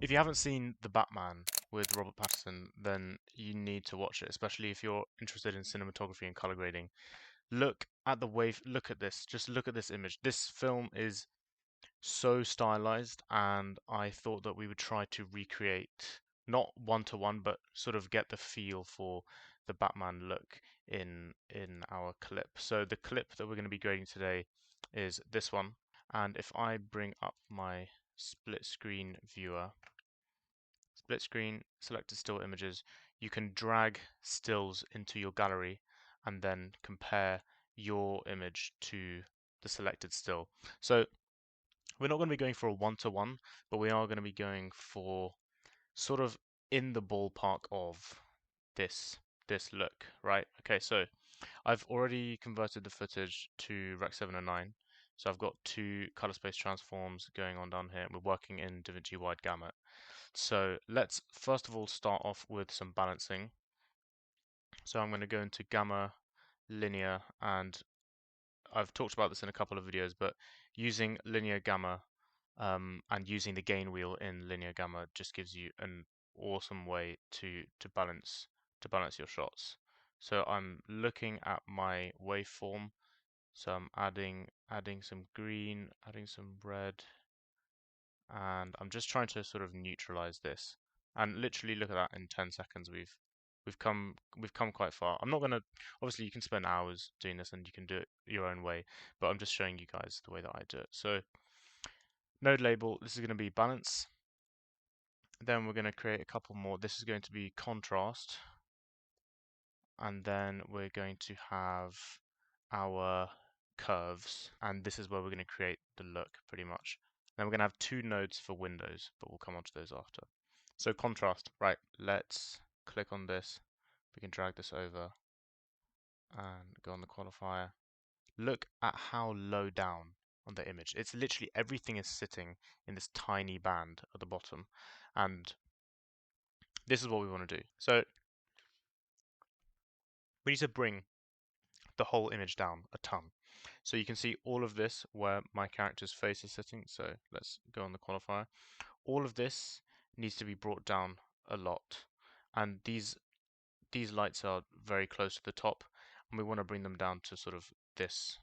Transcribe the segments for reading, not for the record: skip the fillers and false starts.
If you haven't seen The Batman with Robert Pattinson, then you need to watch it, especially if you're interested in cinematography and color grading. Look at the wave, look at this, just look at this image. This film is so stylized, and I thought that we would try to recreate, not one to one, but sort of get the feel for the Batman look in our clip. So the clip that we're going to be grading today is this one, and if I bring up my split screen viewer, split screen, selected still images, you can drag stills into your gallery and then compare your image to the selected still. So we're not going to be going for a one-to-one, but we are going to be going for sort of in the ballpark of this look, right? Okay, so I've already converted the footage to Rec 709. So I've got two color space transforms going on down here. We're working in Davinci wide gamut. So let's first of all start off with some balancing. So I'm going to go into gamma, linear, and I've talked about this in a couple of videos, but using linear gamma and using the gain wheel in linear gamma just gives you an awesome way to balance your shots. So I'm looking at my waveform. So I'm adding some green, adding some red, and I'm just trying to sort of neutralize this. And literally look at that, in 10 seconds we've come quite far. I'm not gonna, obviously you can spend hours doing this and you can do it your own way, but I'm just showing you guys the way that I do it. So node label, this is going to be balance. Then we're going to create a couple more. This is going to be contrast, and then we're going to have our curves, and this is where we're going to create the look pretty much. Then we're going to have two nodes for windows, but we'll come on to those after. So contrast, right, let's click on this. We can drag this over and go on the qualifier. Look at how low down on the image. It's literally everything is sitting in this tiny band at the bottom, and this is what we want to do. So we need to bring the whole image down a ton. So you can see all of this where my character's face is sitting. So let's go on the qualifier. All of this needs to be brought down a lot, and these lights are very close to the top, and we want to bring them down to sort of this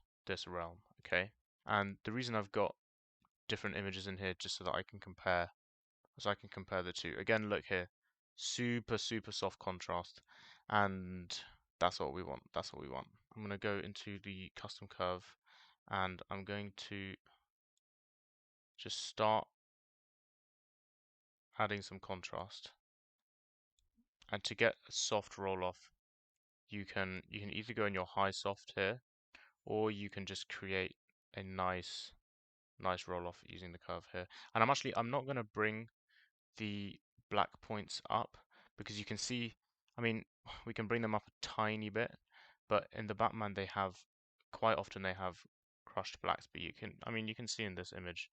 realm. Okay, and the reason I've got different images in here just so that I can compare, the two. Again, look here, super soft contrast, and that's what we want. That's what we want. I'm going to go into the custom curve, and I'm going to just start adding some contrast. And to get a soft roll off, you can either go in your high soft here, or you can just create a nice roll off using the curve here. And I'm not going to bring the black points up, because you can see, I mean, we can bring them up a tiny bit, but in the Batman quite often they have crushed blacks, but you can see in this image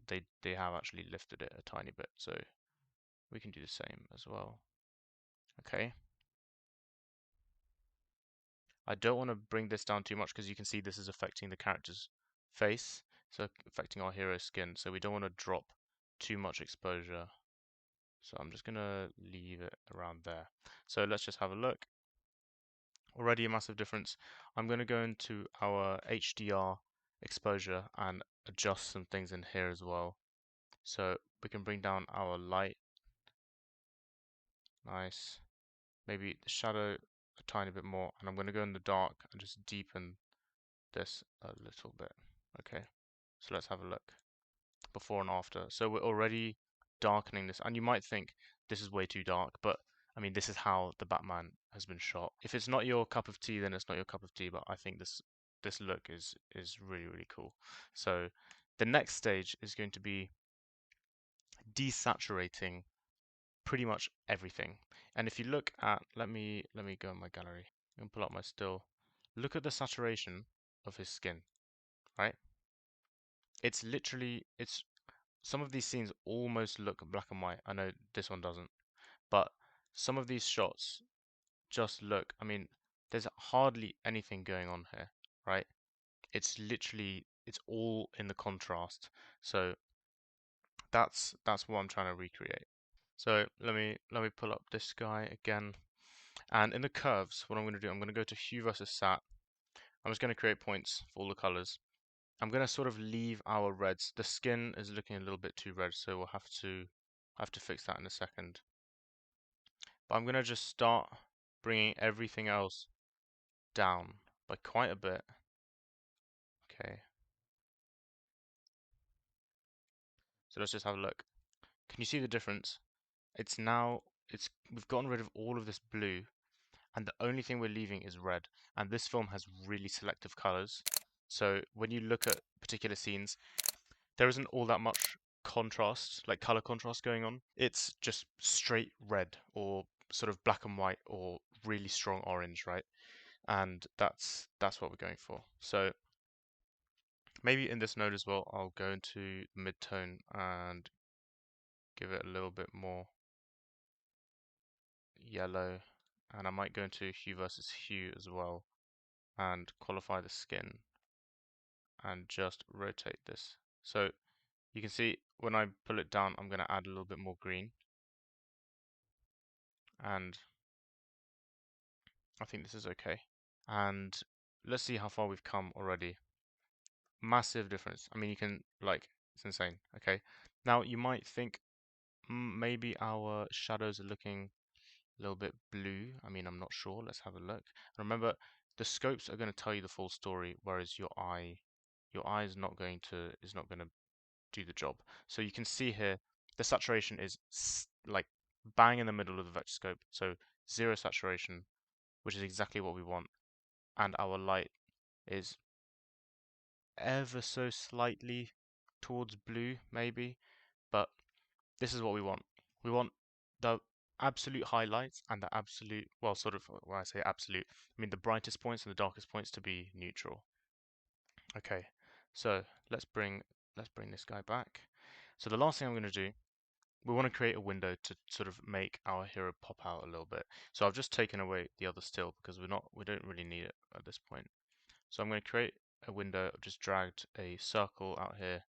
they have actually lifted it a tiny bit, so we can do the same as well. Okay, I don't want to bring this down too much because you can see this is affecting the character's face, so affecting our hero's skin, so we don't want to drop too much exposure. So I'm just going to leave it around there. So let's just have a look. Already a massive difference. I'm going to go into our HDR exposure and adjust some things in here as well. So we can bring down our light. Nice. Maybe the shadow a tiny bit more. And I'm going to go in the dark and just deepen this a little bit. Okay. So let's have a look. Before and after. So we're already darkening this, and you might think this is way too dark, but I mean, this is how the Batman has been shot. If it's not your cup of tea, then it's not your cup of tea, but I think this look is really cool. So the next stage is going to be desaturating pretty much everything. And if you look at, let me go in my gallery and pull up my still. Look at the saturation of his skin, right? It's literally, some of these scenes almost look black and white. I know this one doesn't, but some of these shots just look, I mean, there's hardly anything going on here, right? It's literally, it's all in the contrast. So That's what I'm trying to recreate. So let me pull up this guy again. And in the curves, what I'm going to do, I'm going to go to hue versus sat. I'm just going to create points for all the colors. I'm going to sort of leave our reds. The skin is looking a little bit too red, so we'll have to fix that in a second. But I'm going to just start bringing everything else down by quite a bit. Okay. So let's just have a look. Can you see the difference? It's now we've gotten rid of all of this blue, and the only thing we're leaving is red. And this film has really selective colors. So when you look at particular scenes, there isn't all that much contrast, like color contrast going on. It's just straight red or sort of black and white or really strong orange, right? And that's what we're going for. So maybe in this node as well, I'll go into mid-tone and give it a little bit more yellow, and I might go into hue versus hue as well and qualify the skin and just rotate this. So you can see when I pull it down, I'm going to add a little bit more green, and I think this is okay. And let's see how far we've come already. Massive difference. I mean, you can, like, it's insane. Okay. Now you might think maybe our shadows are looking a little bit blue. I mean, I'm not sure. Let's have a look. Remember, the scopes are going to tell you the full story, whereas your eye is not going to do the job. So you can see here, the saturation is like bang in the middle of the vector scope. So zero saturation, which is exactly what we want. And our light is ever so slightly towards blue, maybe, but this is what we want. We want the absolute highlights and the absolute, well, sort of, when I say absolute, I mean the brightest points and the darkest points to be neutral. Okay, so let's bring this guy back. So the last thing I'm going to do, we want to create a window to sort of make our hero pop out a little bit. So I've just taken away the other still because we don't really need it at this point. So I'm going to create a window. I've just dragged a circle out here,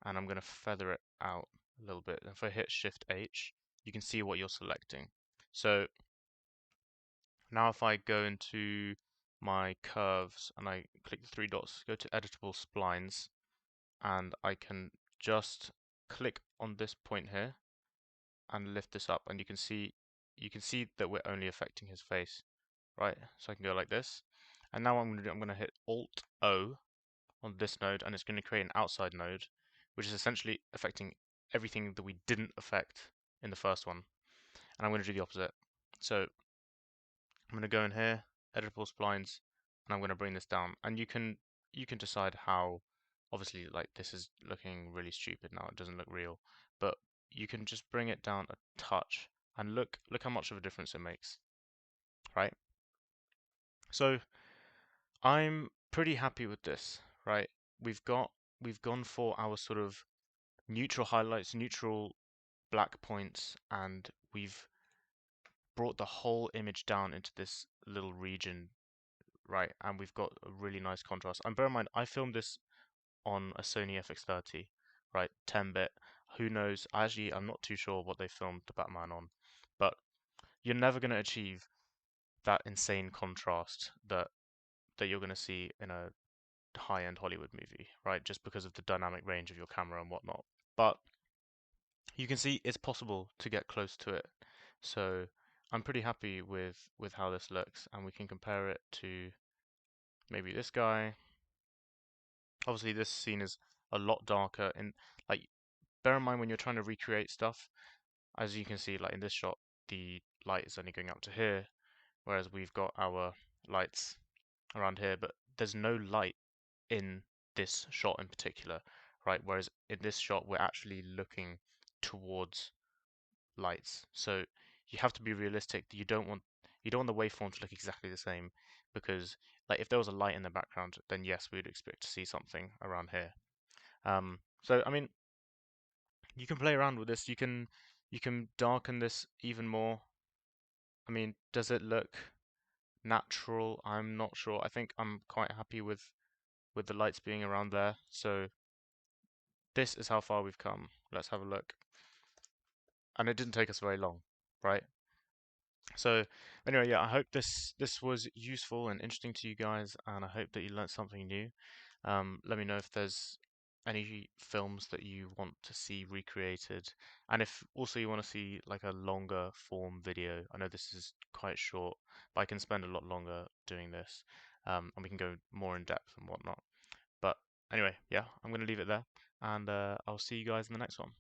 and I'm going to feather it out a little bit. And if I hit Shift H, you can see what you're selecting. So now if I go into my curves and I click the three dots, go to editable splines, and I can just click on this point here and lift this up, and you can see that we're only affecting his face, right? So I can go like this, and now what I'm going to do, I'm going to hit Alt O on this node, and it's going to create an outside node, which is essentially affecting everything that we didn't affect in the first one. And I'm going to do the opposite. So I'm going to go in here, editable splines, and I'm going to bring this down. And you can decide how, obviously, like this is looking really stupid now. It doesn't look real, but you can just bring it down a touch, and look how much of a difference it makes, right? So I'm pretty happy with this, right? We've gone for our sort of neutral highlights, neutral black points, and we've brought the whole image down into this little region, right? And we've got a really nice contrast. And bear in mind, I filmed this on a Sony FX30, right? 10-bit. Who knows? Actually, I'm not too sure what they filmed the Batman on, but you're never going to achieve that insane contrast that you're going to see in a high-end Hollywood movie, right? Just because of the dynamic range of your camera and whatnot. But you can see it's possible to get close to it. So I'm pretty happy with how this looks, and we can compare it to maybe this guy. Obviously, this scene is a lot darker, and like bear in mind when you're trying to recreate stuff, as you can see, like in this shot, the light is only going up to here, whereas we've got our lights around here, but there's no light in this shot in particular, right? Whereas in this shot, we're actually looking towards lights. So you have to be realistic. You don't want the waveform to look exactly the same, because like if there was a light in the background, then yes, we would expect to see something around here. So I mean, you can play around with this. You can darken this even more. I mean, does it look natural? I'm not sure. I think I'm quite happy with the lights being around there. So this is how far we've come. Let's have a look. And it didn't take us very long, right? So anyway, yeah, I hope this was useful and interesting to you guys, and I hope that you learned something new. Let me know if there's any films that you want to see recreated, and if also you want to see like a longer form video. I know this is quite short, but I can spend a lot longer doing this, and we can go more in depth and whatnot. But anyway, yeah, I'm going to leave it there, and I'll see you guys in the next one.